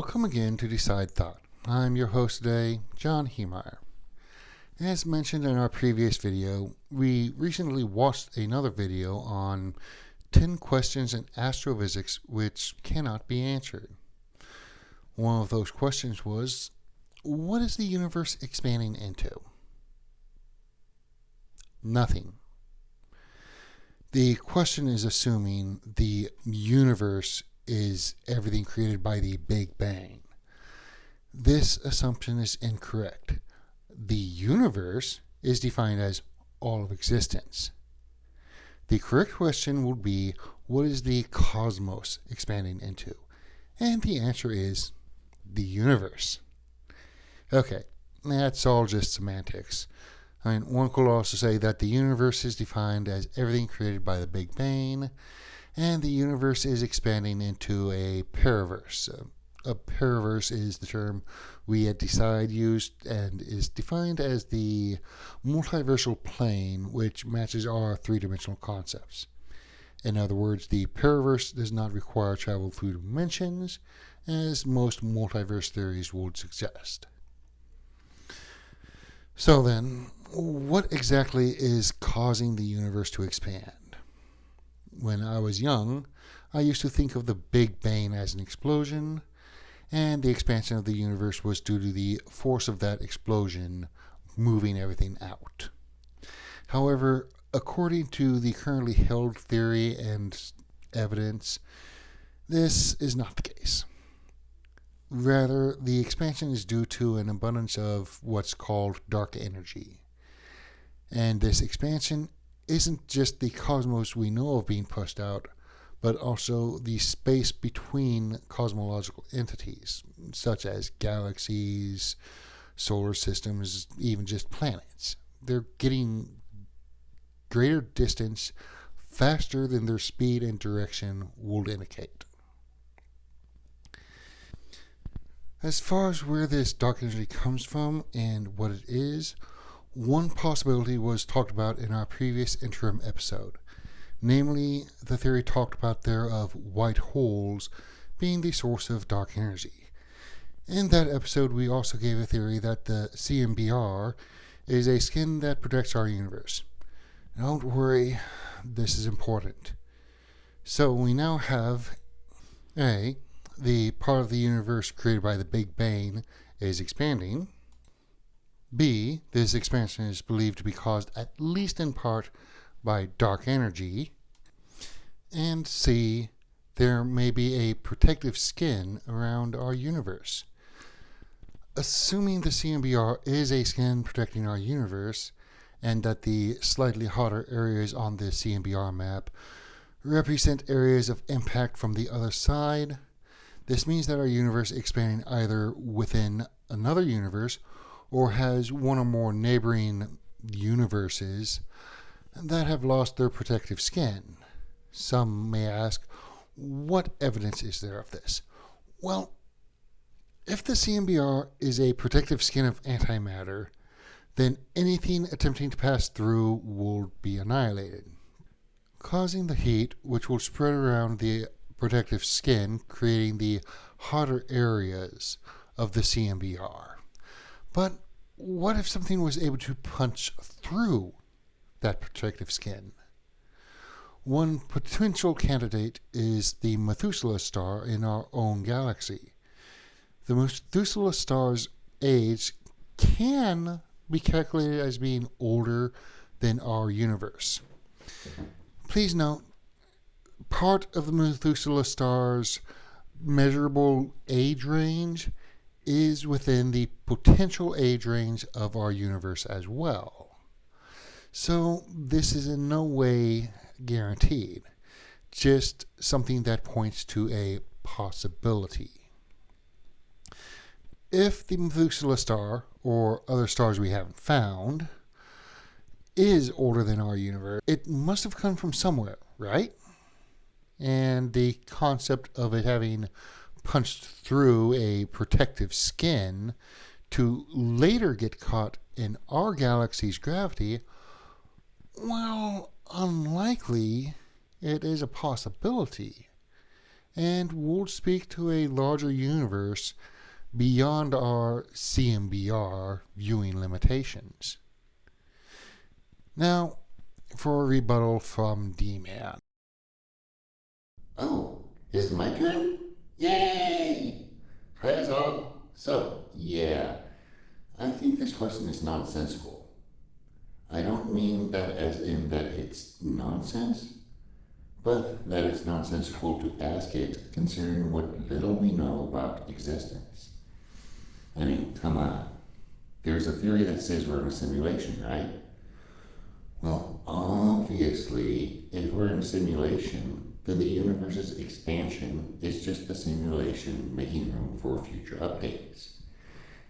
Welcome again to DECIDEthought. I'm your host today, John Hemeyer. As mentioned in our previous video, we recently watched another video on 10 questions in astrophysics which cannot be answered. One of those questions was, what is the universe expanding into? Nothing. The question is assuming the universe is everything created by the Big Bang. This assumption is incorrect. The universe is defined as all of existence. The correct question would be, what is the cosmos expanding into? And the answer is the universe. Okay, that's all just semantics. One could also say that the universe is defined as everything created by the Big Bang, and the universe is expanding into a paraverse. A paraverse is the term we at DECIDE used and is defined as the multiversal plane which matches our three-dimensional concepts. In other words, the paraverse does not require travel through dimensions, as most multiverse theories would suggest. So then, what exactly is causing the universe to expand? When I was young, I used to think of the Big Bang as an explosion, and the expansion of the universe was due to the force of that explosion moving everything out. However, according to the currently held theory and evidence, this is not the case. Rather, the expansion is due to an abundance of what's called dark energy. And this expansion isn't just the cosmos we know of being pushed out, but also the space between cosmological entities, such as galaxies, solar systems, even just planets. They're getting greater distance faster than their speed and direction would indicate. As far as where this dark energy comes from and what it is, one possibility was talked about in our previous interim episode. Namely, the theory talked about there of white holes being the source of dark energy. In that episode, we also gave a theory that the CMBR is a skin that protects our universe. Don't worry, this is important. So we now have A, the part of the universe created by the Big Bang is expanding. B, this expansion is believed to be caused at least in part by dark energy. And C, there may be a protective skin around our universe. Assuming the CMBR is a skin protecting our universe, and that the slightly hotter areas on the CMBR map represent areas of impact from the other side, this means that our universe is expanding either within another universe or has one or more neighboring universes that have lost their protective skin. Some may ask, what evidence is there of this? Well, if the CMBR is a protective skin of antimatter, then anything attempting to pass through will be annihilated, causing the heat which will spread around the protective skin, creating the hotter areas of the CMBR. But what if something was able to punch through that protective skin? One potential candidate is the Methuselah star in our own galaxy. The Methuselah star's age can be calculated as being older than our universe. Please note, part of the Methuselah star's measurable age range is within the potential age range of our universe as well. So this is in no way guaranteed, just something that points to a possibility. If the Methuselah star, or other stars we haven't found, is older than our universe, it must have come from somewhere, right? And the concept of it having punched through a protective skin to later get caught in our galaxy's gravity, well, unlikely, it is a possibility. and we'll speak to a larger universe beyond our CMBR viewing limitations. Now, for a rebuttal from D-Man. Oh, is it my turn? Yay! Prezzo. So, yeah, I think this question is nonsensical. I don't mean that as in that it's nonsense, but that it's nonsensical to ask it considering what little we know about existence. I mean, come on. There's a theory that says we're in a simulation, right? Well, obviously, if we're in a simulation, then the universe's expansion is just a simulation making room for future updates.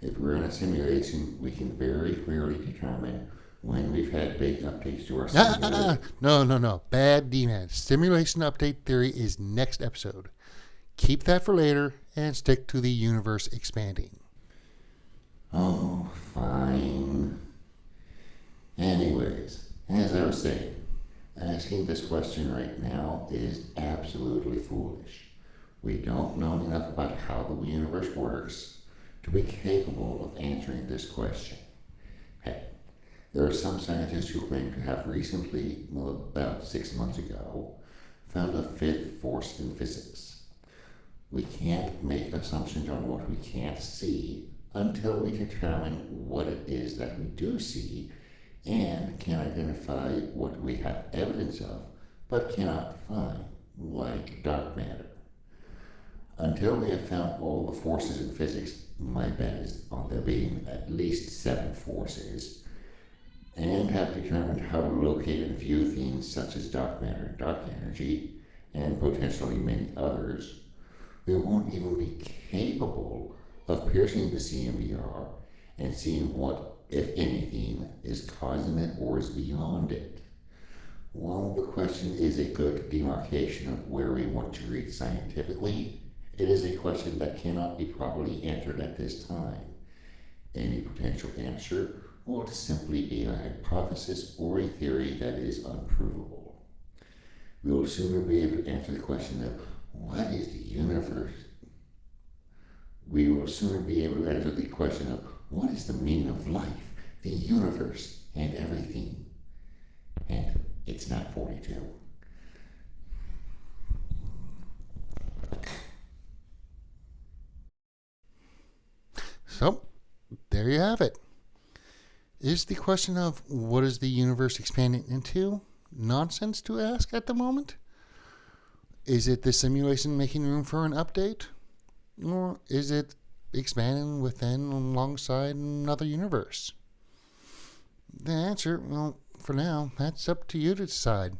If we're in a simulation, we can very clearly determine when we've had big updates to our simulation. No. Bad D-Man. Simulation update theory is next episode. Keep that for later and stick to the universe expanding. Oh, fine. Anyways, as I was saying, asking this question right now is absolutely foolish. We don't know enough about how the universe works to be capable of answering this question. Hey, there are some scientists who claim to have recently, about 6 months ago, found a fifth force in physics. We can't make assumptions on what we can't see until we determine what it is that we do see and can identify what we have evidence of but cannot find, like dark matter. Until we have found all the forces in physics, my bet is on there being at least 7 forces, and have determined how to locate and view things such as dark matter and dark energy, and potentially many others, we won't even be capable of piercing the CMBR and seeing what, if anything, is causing it or is beyond it. While the question is a good demarcation of where we want to reach scientifically, it is a question that cannot be properly answered at this time. Any potential answer will simply be a hypothesis or a theory that is unprovable. We will sooner be able to answer the question of what is the universe? We will sooner be able to answer the question of what is the meaning of life, the universe, and everything. And it's not 42. So, there you have it. Is the question of what is the universe expanding into nonsense to ask at the moment? Is it the simulation making room for an update? Or is it expanding within alongside another universe? The answer, well, for now, that's up to you to decide.